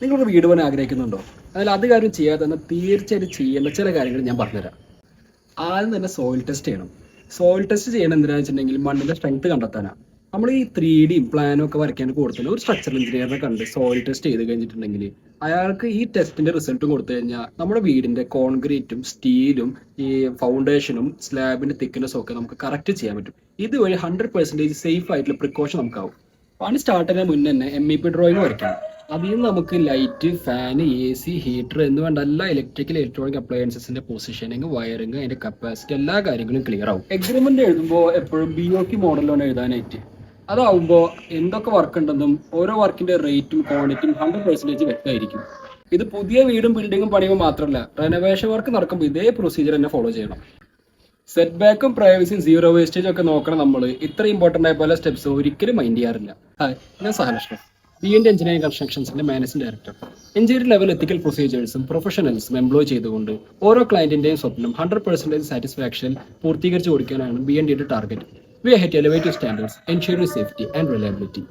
നിങ്ങളൊരു വീട് പണി ആഗ്രഹിക്കുന്നുണ്ടോ? അതിൽ അത് കാര്യം ചെയ്യാതെ തന്നെ തീർച്ചയായിട്ടും ചെയ്യേണ്ട ചില കാര്യങ്ങൾ ഞാൻ പറഞ്ഞുതരാം. ആദ്യം തന്നെ സോയിൽ ടെസ്റ്റ് ചെയ്യണം. സോയിൽ ടെസ്റ്റ് ചെയ്യണം എന്തിനാണെന്ന് വെച്ചിട്ടുണ്ടെങ്കിൽ മണ്ണിന്റെ സ്ട്രെങ്ത് കണ്ടെത്താനാണ്. നമ്മൾ ഈ 3D പ്ലാനും ഒക്കെ വരയ്ക്കാൻ കൊടുത്തതിന് ഒരു സ്ട്രക്ചറൽ എഞ്ചിനീയറിനെ കണ്ട് സോയിൽ ടെസ്റ്റ് ചെയ്ത് കഴിഞ്ഞിട്ടുണ്ടെങ്കിൽ അയാൾക്ക് ഈ ടെസ്റ്റിന്റെ റിസൾട്ടും കൊടുത്തു കഴിഞ്ഞാൽ നമ്മുടെ വീടിന്റെ കോൺക്രീറ്റും സ്റ്റീലും ഈ ഫൗണ്ടേഷനും സ്ലാബിന്റെ തിക്നെസ്സും ഒക്കെ നമുക്ക് കറക്റ്റ് ചെയ്യാൻ പറ്റും. ഇതുവഴി 100% സേഫ് ആയിട്ടുള്ള പ്രിക്കോഷൻ നമുക്കാവും. പണി സ്റ്റാർട്ട് ചെയ്യുന്നതിന് മുന്നേ തന്നെ MEP ഡ്രോയിങ് വരയ്ക്കണം. അതിൽ നിന്ന് നമുക്ക് ലൈറ്റ്, ഫാൻ, AC, ഹീറ്റർ എന്ന് വേണ്ട എല്ലാ ഇലക്ട്രോണിക് അപ്ലയൻസസിന്റെ പൊസിഷനിങ്, വയറിങ്, അതിന്റെ കപ്പാസിറ്റി എല്ലാ കാര്യങ്ങളും ക്ലിയർ ആവും. എഗ്രിമെന്റ് എഴുതുമ്പോൾ എപ്പോഴും BOQ മോഡലാണ് എഴുതാനായിട്ട്. അതാവുമ്പോൾ എന്തൊക്കെ വർക്ക് ഉണ്ടെന്നും ഓരോ വർക്കിന്റെ റേറ്റും ക്വാണ്ടിറ്റിയും 100% വ്യക്തമായിരിക്കും. ഇത് പുതിയ വീടും ബിൽഡിങ്ങും പണിയുമ്പോൾ മാത്രമല്ല, റെനോവേഷൻ വർക്ക് നടക്കുമ്പോൾ ഇതേ പ്രൊസീജിയർ തന്നെ ഫോളോ ചെയ്യണം. സെറ്റ് ബാക്കും പ്രൈവസിയും സീറോ വേസ്റ്റേജും ഒക്കെ നോക്കണം. നമ്മൾ ഇത്ര ഇമ്പോർട്ടന്റ് ആയ പല സ്റ്റെപ്സ് ഒരിക്കലും മൈൻഡ് ചെയ്യാറില്ല. ഹായ്, ഞാൻ സഹലക്ഷ്മി, BND എഞ്ചിനീയറിംഗ് കൺസ്ട്രക്ഷൻസിന്റെ managing director. Engineering level ethical പ്രൊസീജിയേഴ്സും പ്രൊഫഷണൽസും എംപ്ലോയ് ചെയ്തുകൊണ്ട് ഓരോ ക്ലയന്റിന്റെയും സ്വപ്നം 100% സാറ്റിസ്ഫാക്ഷൻ പൂർത്തീകരിച്ചു കൊടുക്കാനാണ് BNDയുടെ target. We are here to elevate your standards, ensuring safety and reliability.